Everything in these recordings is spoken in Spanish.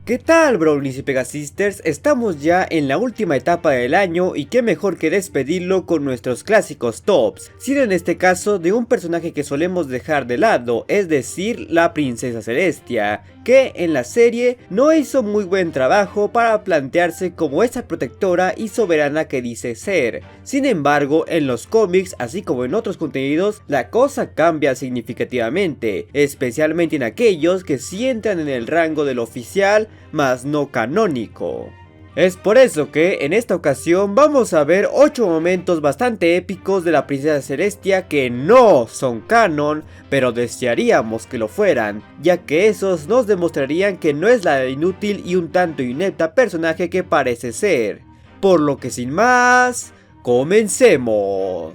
¿Qué tal, Brownies y Pegasisters? Estamos ya en la última etapa del año y qué mejor que despedirlo con nuestros clásicos tops, siendo en este caso de un personaje que solemos dejar de lado, es decir, la princesa Celestia, que en la serie no hizo muy buen trabajo para plantearse como esa protectora y soberana que dice ser. Sin embargo, en los cómics, así como en otros contenidos, la cosa cambia significativamente, especialmente en aquellos que sí entran en el rango del oficial, mas no canónico. Es por eso que en esta ocasión vamos a ver 8 momentos bastante épicos de la princesa Celestia que no son canon, pero desearíamos que lo fueran, ya que esos nos demostrarían que no es la inútil y un tanto inepta personaje que parece ser. Por lo que sin más, comencemos.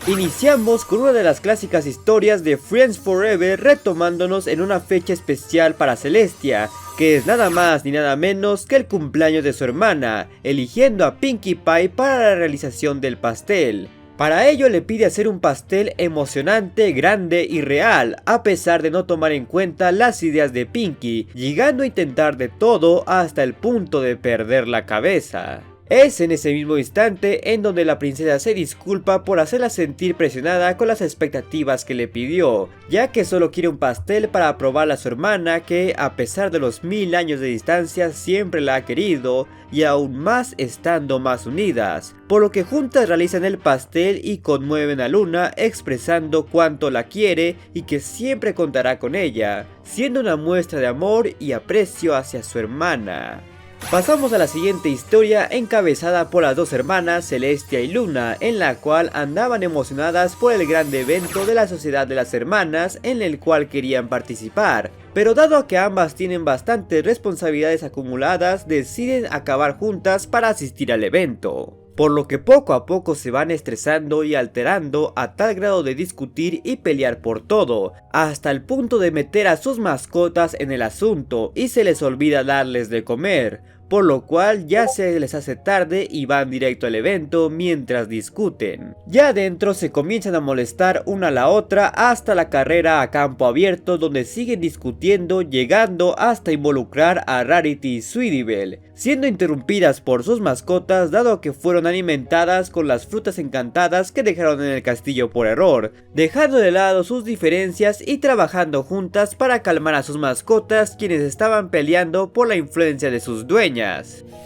Iniciamos con una de las clásicas historias de Friends Forever, retomándonos en una fecha especial para Celestia, que es nada más ni nada menos que el cumpleaños de su hermana, eligiendo a Pinkie Pie para la realización del pastel. Para ello le pide hacer un pastel emocionante, grande y real, a pesar de no tomar en cuenta las ideas de Pinkie, llegando a intentar de todo hasta el punto de perder la cabeza. Es en ese mismo instante en donde la princesa se disculpa por hacerla sentir presionada con las expectativas que le pidió, ya que solo quiere un pastel para probarle a su hermana que, a pesar de los 1000 años de distancia, siempre la ha querido y aún más estando más unidas, por lo que juntas realizan el pastel y conmueven a Luna expresando cuánto la quiere y que siempre contará con ella, siendo una muestra de amor y aprecio hacia su hermana. Pasamos a la siguiente historia encabezada por las dos hermanas Celestia y Luna, en la cual andaban emocionadas por el gran evento de la Sociedad de las Hermanas en el cual querían participar, pero dado a que ambas tienen bastantes responsabilidades acumuladas, deciden acabar juntas para asistir al evento. Por lo que poco a poco se van estresando y alterando a tal grado de discutir y pelear por todo, hasta el punto de meter a sus mascotas en el asunto y se les olvida darles de comer, por lo cual ya se les hace tarde y van directo al evento mientras discuten. Ya adentro se comienzan a molestar una a la otra hasta la carrera a campo abierto, donde siguen discutiendo, llegando hasta involucrar a Rarity y Sweetie Belle, siendo interrumpidas por sus mascotas dado que fueron alimentadas con las frutas encantadas que dejaron en el castillo por error, dejando de lado sus diferencias y trabajando juntas para calmar a sus mascotas, quienes estaban peleando por la influencia de sus dueños.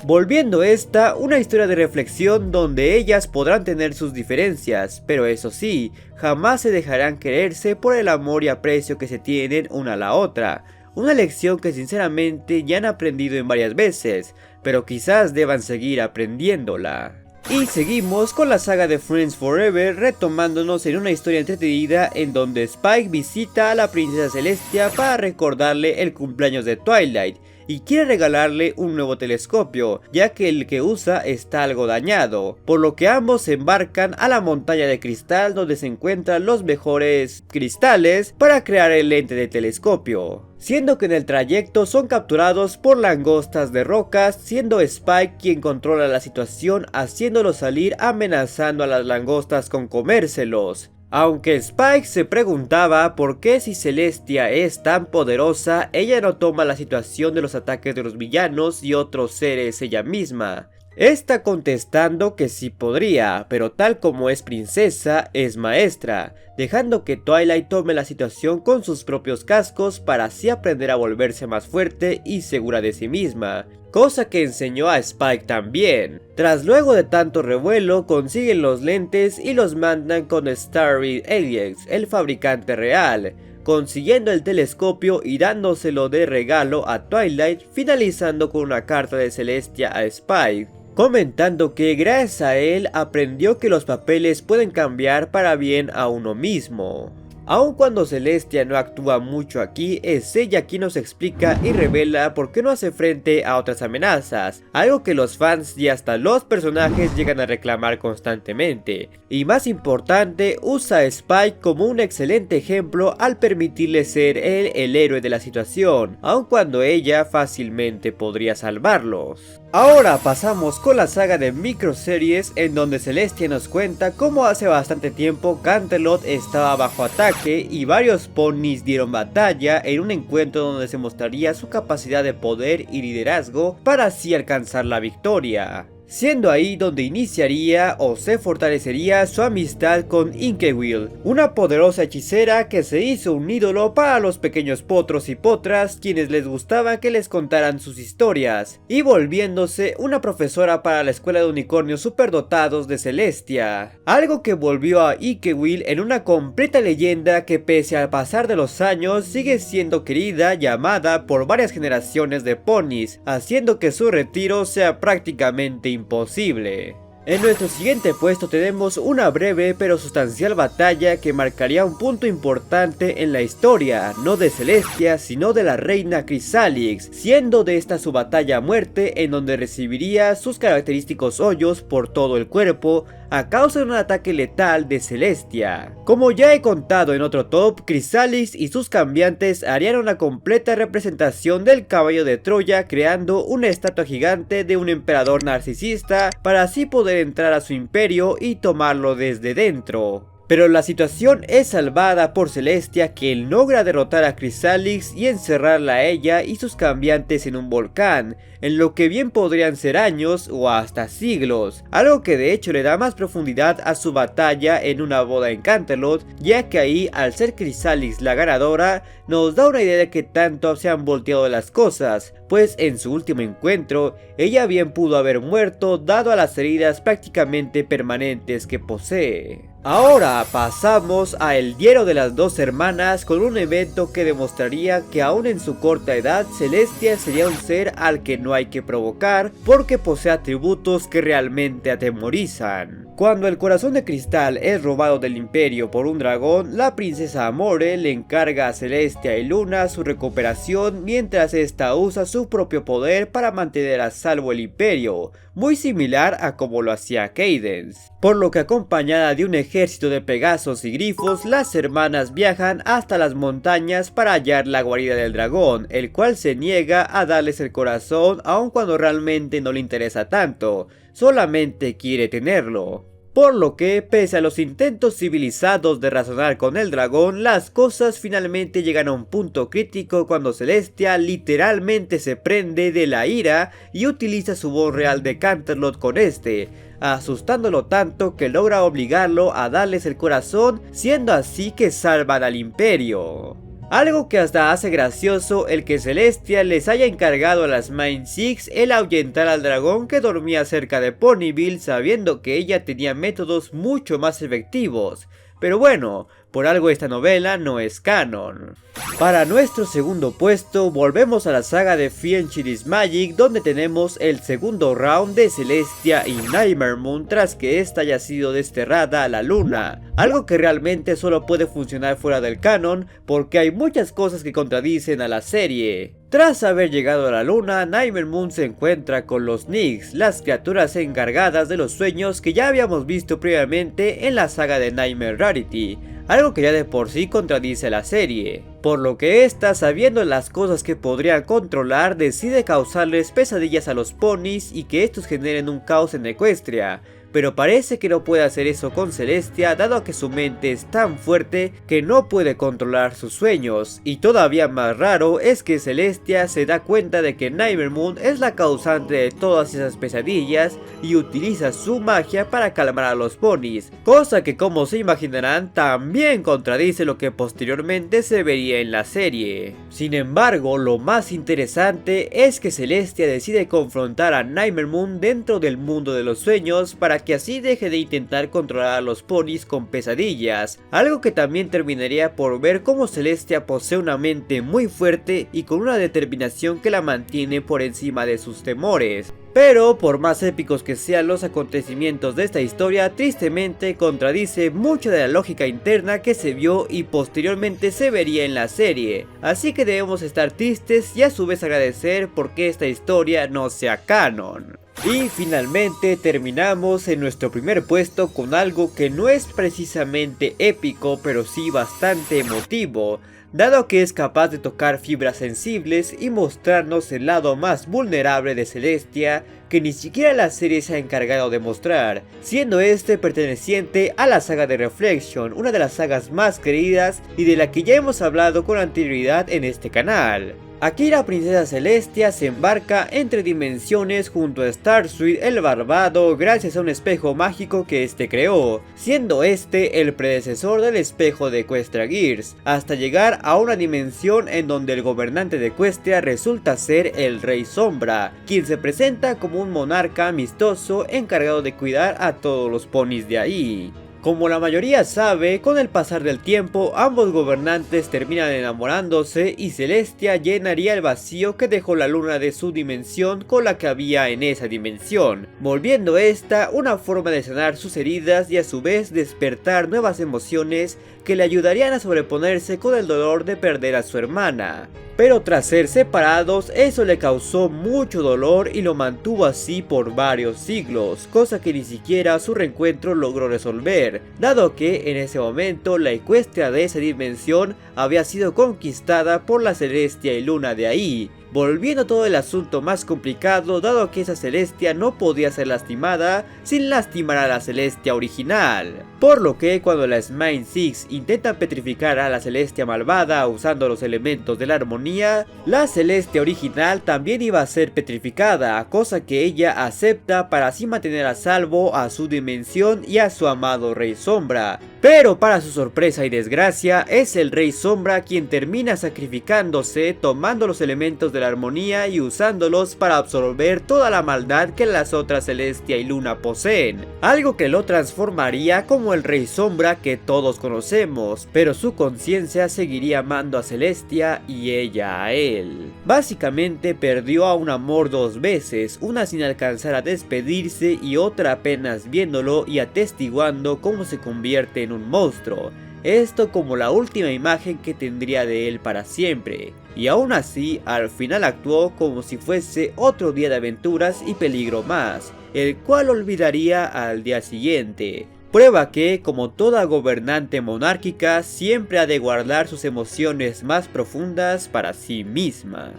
Volviendo esta una historia de reflexión donde ellas podrán tener sus diferencias, pero eso sí, jamás se dejarán quererse por el amor y aprecio que se tienen una a la otra. Una lección que sinceramente ya han aprendido en varias veces, pero quizás deban seguir aprendiéndola. Y seguimos con la saga de Friends Forever, retomándonos en una historia entretenida en donde Spike visita a la princesa Celestia para recordarle el cumpleaños de Twilight y quiere regalarle un nuevo telescopio, ya que el que usa está algo dañado, por lo que ambos se embarcan a la montaña de cristal donde se encuentran los mejores cristales para crear el lente de telescopio, siendo que en el trayecto son capturados por langostas de rocas, siendo Spike quien controla la situación, haciéndolo salir amenazando a las langostas con comérselos. Aunque Spike se preguntaba por qué si Celestia es tan poderosa, ella no toma la situación de los ataques de los villanos y otros seres ella misma. Esta contestando que sí podría, pero tal como es princesa, es maestra, dejando que Twilight tome la situación con sus propios cascos para así aprender a volverse más fuerte y segura de sí misma, cosa que enseñó a Spike también. Tras luego de tanto revuelo, consiguen los lentes y los mandan con Starry Alex, el fabricante real, consiguiendo el telescopio y dándoselo de regalo a Twilight, finalizando con una carta de Celestia a Spike, comentando que gracias a él aprendió que los papeles pueden cambiar para bien a uno mismo. Aun cuando Celestia no actúa mucho aquí, es ella quien nos explica y revela por qué no hace frente a otras amenazas, algo que los fans y hasta los personajes llegan a reclamar constantemente. Y más importante, usa a Spike como un excelente ejemplo al permitirle ser él el héroe de la situación, aun cuando ella fácilmente podría salvarlos. Ahora pasamos con la saga de microseries en donde Celestia nos cuenta cómo hace bastante tiempo Canterlot estaba bajo ataque y varios ponis dieron batalla en un encuentro donde se mostraría su capacidad de poder y liderazgo para así alcanzar la victoria. Siendo ahí donde iniciaría o se fortalecería su amistad con Inkewill, una poderosa hechicera que se hizo un ídolo para los pequeños potros y potras quienes les gustaba que les contaran sus historias, y volviéndose una profesora para la escuela de unicornios superdotados de Celestia, algo que volvió a Inkewill en una completa leyenda que pese al pasar de los años sigue siendo querida y amada por varias generaciones de ponis, haciendo que su retiro sea prácticamente imposible. En nuestro siguiente puesto tenemos una breve pero sustancial batalla que marcaría un punto importante en la historia, no de Celestia sino de la reina Chrysalix, siendo de esta su batalla a muerte en donde recibiría sus característicos hoyos por todo el cuerpo a causa de un ataque letal de Celestia. Como ya he contado en otro top, Chrysalix y sus cambiantes harían una completa representación del caballo de Troya creando una estatua gigante de un emperador narcisista para así poder entrar a su imperio y tomarlo desde dentro. Pero la situación es salvada por Celestia, quien logra derrotar a Chrysalix y encerrarla a ella y sus cambiantes en un volcán, en lo que bien podrían ser años o hasta siglos, algo que de hecho le da más profundidad a su batalla en una boda en Canterlot, ya que ahí al ser Chrysalix la ganadora, nos da una idea de que tanto se han volteado las cosas, pues en su último encuentro, ella bien pudo haber muerto dado a las heridas prácticamente permanentes que posee. Ahora pasamos a El Diario de las Dos Hermanas con un evento que demostraría que aún en su corta edad Celestia sería un ser al que no hay que provocar porque posee atributos que realmente atemorizan. Cuando el corazón de cristal es robado del imperio por un dragón, la princesa Amore le encarga a Celestia y Luna su recuperación mientras esta usa su propio poder para mantener a salvo el imperio, muy similar a como lo hacía Cadence. Por lo que acompañada de un ejército de pegasos y grifos, las hermanas viajan hasta las montañas para hallar la guarida del dragón, el cual se niega a darles el corazón aun cuando realmente no le interesa tanto, solamente quiere tenerlo. Por lo que, pese a los intentos civilizados de razonar con el dragón, las cosas finalmente llegan a un punto crítico cuando Celestia literalmente se prende de la ira y utiliza su voz real de Canterlot con este, asustándolo tanto que logra obligarlo a darles el corazón, siendo así que salvan al imperio. Algo que hasta hace gracioso el que Celestia les haya encargado a las Mind Six el ahuyentar al dragón que dormía cerca de Ponyville, sabiendo que ella tenía métodos mucho más efectivos. Pero bueno, por algo esta novela no es canon. Para nuestro segundo puesto volvemos a la saga de Fienchis Magic, donde tenemos el segundo round de Celestia y Nightmare Moon tras que esta haya sido desterrada a la luna, algo que realmente solo puede funcionar fuera del canon porque hay muchas cosas que contradicen a la serie. Tras haber llegado a la luna, Nightmare Moon se encuentra con los Nyx, las criaturas encargadas de los sueños que ya habíamos visto previamente en la saga de Nightmare Rarity, algo que ya de por sí contradice la serie, por lo que esta, sabiendo las cosas que podría controlar, decide causarles pesadillas a los ponis y que estos generen un caos en Equestria. Pero parece que no puede hacer eso con Celestia, dado que su mente es tan fuerte que no puede controlar sus sueños. Y todavía más raro es que Celestia se da cuenta de que Nightmare Moon es la causante de todas esas pesadillas y utiliza su magia para calmar a los ponis, cosa que, como se imaginarán, también contradice lo que posteriormente se vería en la serie. Sin embargo, lo más interesante es que Celestia decide confrontar a Nightmare Moon dentro del mundo de los sueños para que así deje de intentar controlar a los ponis con pesadillas, algo que también terminaría por ver cómo Celestia posee una mente muy fuerte y con una determinación que la mantiene por encima de sus temores. Pero por más épicos que sean los acontecimientos de esta historia, tristemente contradice mucho de la lógica interna que se vio y posteriormente se vería en la serie, así que debemos estar tristes y a su vez agradecer porque esta historia no sea canon. Y finalmente terminamos en nuestro primer puesto con algo que no es precisamente épico pero sí bastante emotivo, dado que es capaz de tocar fibras sensibles y mostrarnos el lado más vulnerable de Celestia que ni siquiera la serie se ha encargado de mostrar, siendo este perteneciente a la saga de Reflection, una de las sagas más queridas y de la que ya hemos hablado con anterioridad en este canal. Aquí la princesa Celestia se embarca entre dimensiones junto a Starsweet el Barbado gracias a un espejo mágico que este creó, siendo este el predecesor del espejo de Equestria Gears, hasta llegar a una dimensión en donde el gobernante de Equestria resulta ser el Rey Sombra, quien se presenta como un monarca amistoso encargado de cuidar a todos los ponis de ahí. Como la mayoría sabe, con el pasar del tiempo ambos gobernantes terminan enamorándose y Celestia llenaría el vacío que dejó la luna de su dimensión con la que había en esa dimensión, volviendo esta una forma de sanar sus heridas y a su vez despertar nuevas emociones que le ayudarían a sobreponerse con el dolor de perder a su hermana. Pero tras ser separados, eso le causó mucho dolor y lo mantuvo así por varios siglos, cosa que ni siquiera su reencuentro logró resolver, dado que en ese momento la Equestria de esa dimensión había sido conquistada por la Celestia y Luna de ahí, volviendo todo el asunto más complicado dado que esa Celestia no podía ser lastimada sin lastimar a la Celestia original. Por lo que cuando la Smile Six intentan petrificar a la Celestia malvada usando los elementos de la armonía, la Celestia original también iba a ser petrificada, cosa que ella acepta para así mantener a salvo a su dimensión y a su amado Rey Sombra. Pero para su sorpresa y desgracia, es el Rey Sombra quien termina sacrificándose tomando los elementos de la armonía y usándolos para absorber toda la maldad que las otras Celestia y Luna poseen, algo que lo transformaría como el Rey Sombra que todos conocemos, pero su conciencia seguiría amando a Celestia y ella a él. Básicamente perdió a un amor dos veces, una sin alcanzar a despedirse y otra apenas viéndolo y atestiguando cómo se convierte en un monstruo. Esto como la última imagen que tendría de él para siempre, y aún así al final actuó como si fuese otro día de aventuras y peligro más, el cual olvidaría al día siguiente. Prueba que, como toda gobernante monárquica, siempre ha de guardar sus emociones más profundas para sí misma.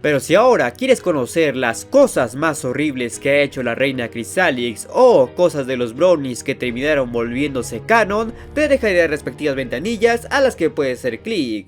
Pero si ahora quieres conocer las cosas más horribles que ha hecho la reina Chrysalix o cosas de los brownies que terminaron volviéndose canon, te dejaré las respectivas ventanillas a las que puedes hacer clic.